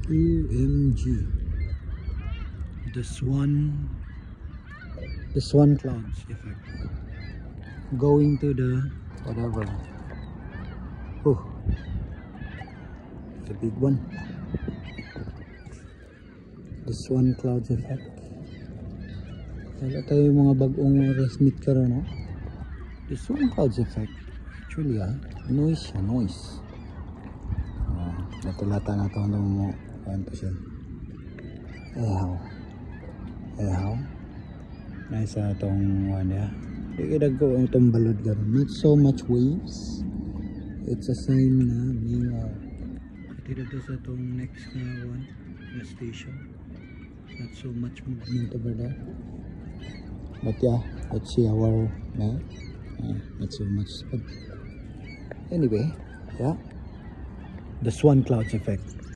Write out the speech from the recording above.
OMG. The swan clouds effect. Going to the whatever. Oh, it's a big one. The swan clouds effect. Wala tayo yung mga bagong resmit karon, no? The swan clouds effect. Actually, noise siya, noise. Natulata na ito mo. Ano siya? Ehaw. Nasa itong wala. Ikidag ko itong balod gano'n. Not so much waves. It's a sign na may katira to sa itong next na one. Na station. Not so much movement over there. But yeah, let's see our map. Not so much. But anyway, yeah. The swan clouds effect.